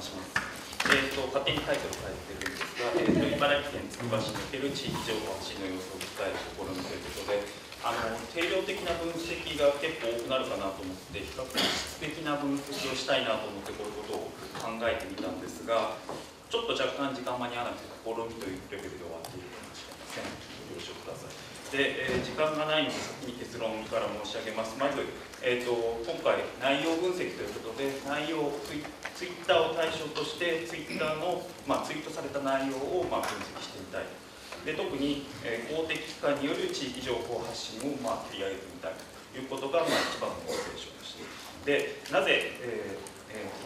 申します。勝手にタイトル書いてるんですが、茨城県つくば市における地域情報発信の様子を伝える試みということで、定量的な分析が結構多くなるかなと思って、比較的質的な分析をしたいなと思って、こういうことを考えてみたんですが、ちょっと若干時間間に合わなくて、試みというレベルで終わっているかもしれません。ご了承ください。で、時間がないので先に結論から申し上げます。まず、今回内容分析ということで、内容ツイッターを対象としてツイッターの、ツイートされた内容を分析してみたい。で、特に、公的機関による地域情報発信を取り上げてみたいということが、一番のモチベーションでして。で、なぜ、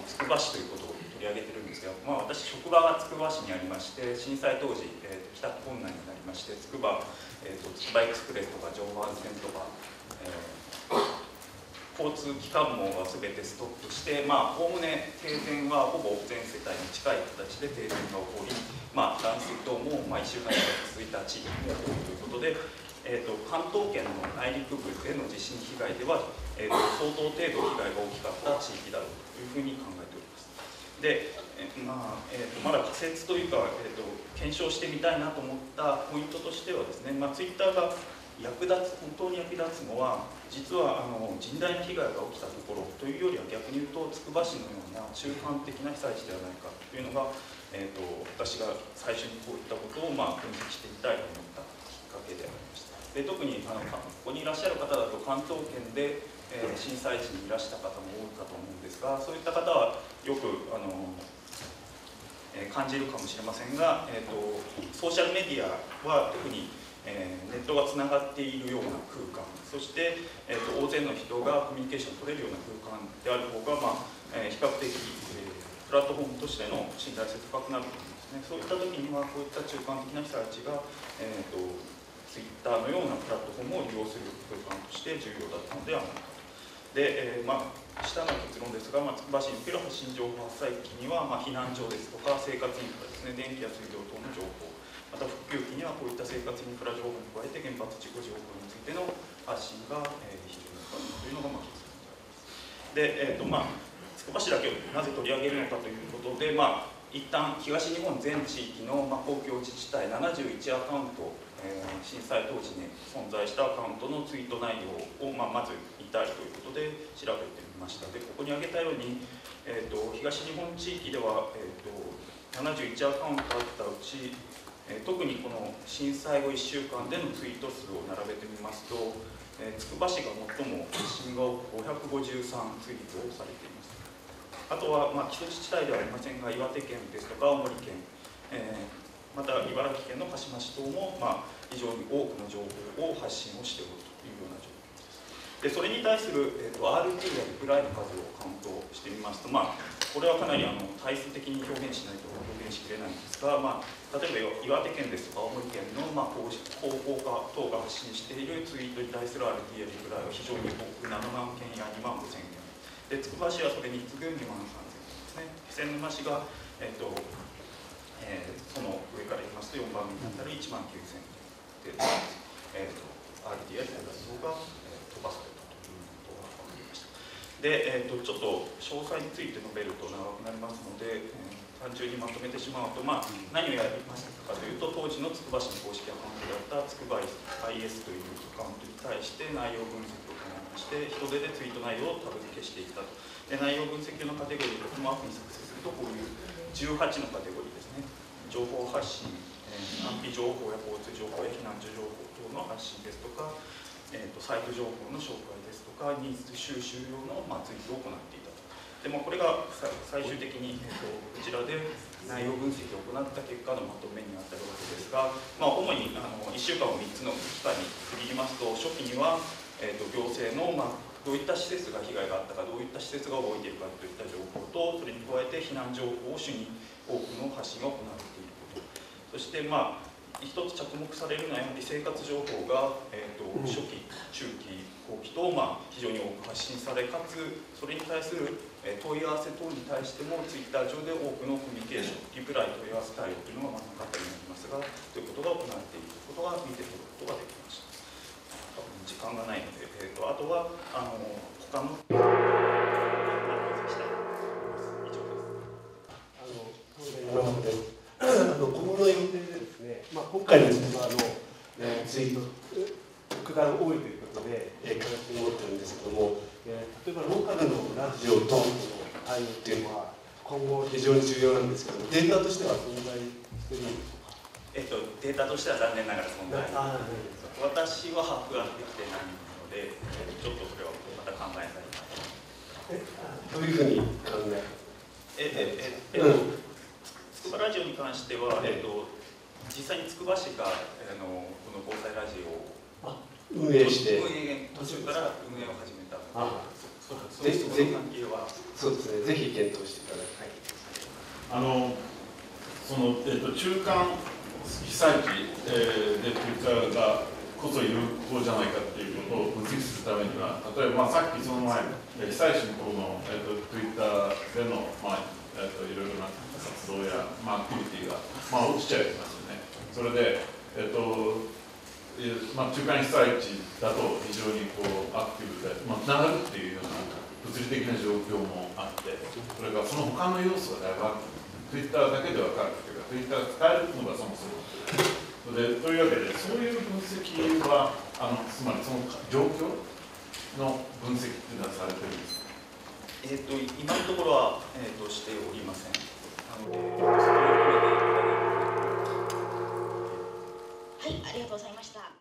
つくば市ということを取り上げてるんですが、私、職場がつくば市にありまして、震災当時、帰宅困難になりまして、つくばエクスプレスとか常磐線とか、交通機関網が全てストップして、おおむね停電はほぼ全世帯に近い形で停電が起こり、断水等も1週間以上続いた地域も多いということで、関東圏の内陸部での地震被害では、相当程度被害が大きかった地域だろうというふうに考えております。で、まだ仮説というか、検証してみたいなと思ったポイントとしてはですね、ツイッターが本当に役立つのは、実は甚大な被害が起きたところというよりは、逆に言うとつくば市のような中間的な被災地ではないかというのが、私が最初にこういったことを分析してみたいと思ったきっかけでありました。で、特にここにいらっしゃる方だと関東圏で、震災地にいらした方も多いかと思うんですが、そういった方はよく感じるかもしれませんが、ソーシャルメディアは特にネットがつながっているような空間、そして、大勢の人がコミュニケーションを取れるような空間である方が、比較的、プラットフォームとしての信頼性高くなると思うんですね。そういった時にはこういった中間的な被災地が、ツイッターのようなプラットフォームを利用する空間として重要だったのではないかと。で、下の結論ですが、つくば市における発信情報発災機には、避難所ですとか生活インフラですね、電気や水道等の情報、また復旧期にはこういった生活インフラ情報に加えて原発事故情報についての発信が非常に深いというのが結論であります。で、つくば市だけをなぜ取り上げるのかということで、一旦東日本全地域の公共自治体71アカウント、震災当時に存在したアカウントのツイート内容を、まず見たいということで調べてみました。で、ここに挙げたように、東日本地域では、71アカウントあったうち、特にこの震災後1週間でのツイート数を並べてみますと、つくば市が最も発信が多く553ツイートをされています。あとは、基礎自治体ではありませんが、岩手県ですとか青森県、また茨城県の鹿島市等も、非常に多くの情報を発信をしておるというような状況です。で、それに対する、RT やリプライの数をカウントしてみますと、これはかなり対数的に表現しないと表現しきれないんですが、例えば岩手県ですとか青森県の広報課等が発信しているツイートに対する RT やリプライは非常に多く、7万件や2万5千件。で、つくば市はそれに次ぐ2万3千件ですね。気仙沼市が、その上から言いますと4番目にあたる1万9千件で、RT やリプライ等が、飛ばされたということが分かりました。で、ちょっと詳細について述べると長くなりますので、単純にまとめてしまうと、何をやりましたかというと、当時のつくば市の公式アカウントであったつくば IS というアカウントに対して内容分析を行いまして、人手でツイート内容をタグ付けしていったと。で、内容分析のカテゴリーをこのアプリに作成すると、こういう18のカテゴリーですね。情報発信、安否情報や交通情報や避難所情報等の発信ですとか、サイト情報の紹介ですとか、ニーズ収集用のツイートを行っていたと。でもこれが最終的に、こちらで内容分析を行った結果のまとめになったわけですが、主に1週間を3つの期間に区切りますと、初期には、行政の、どういった施設が被害があったか、どういった施設が動いているかといった情報と、それに加えて避難情報を主に多くの発信が行われていること、そして一つ着目されるのはやはり生活情報が、初期、中期、後期と、非常に多く発信され、かつそれに対する問い合わせ等に対してもツイッター上で多くのコミュニケーション、リプライ、問い合わせ対応というのが真ん中になりますが、ということが行われていることが見て取ることができました。多分時間がないので、あとは他の分析したいと思います。以上です。情と対応っていうのは今後非常に重要なんですけど、データとしては存在しているんでしょうか。データとしては残念ながら存在、私は把握ができてないので、ちょっとそれはまた考えたいなと。どういうふうに考えつくばラジオに関しては、実際につくば市がこの防災ラジオを運営して途中から運営を始めたので、その関係はそうですね、ぜひ検討していただきたい。その中間被災地でTwitterがこそ有効じゃないかっていうことを分析するためには、例えば、さっきその前被災地の頃のTwitterでのいろいろな活動やアクティビティが落ちちゃいますよね。それで中間被災地だと非常にアクティブでつながるっていうような物理的な状況もあって、それからその他の要素がだいぶある。Twitter だけで分かるというか、Twitter が使えるのがそもそもで、というわけで、そういう分析はつまりその状況の分析っていうのはされてるんですか？今のところは、しておりません。はい、ありがとうございました。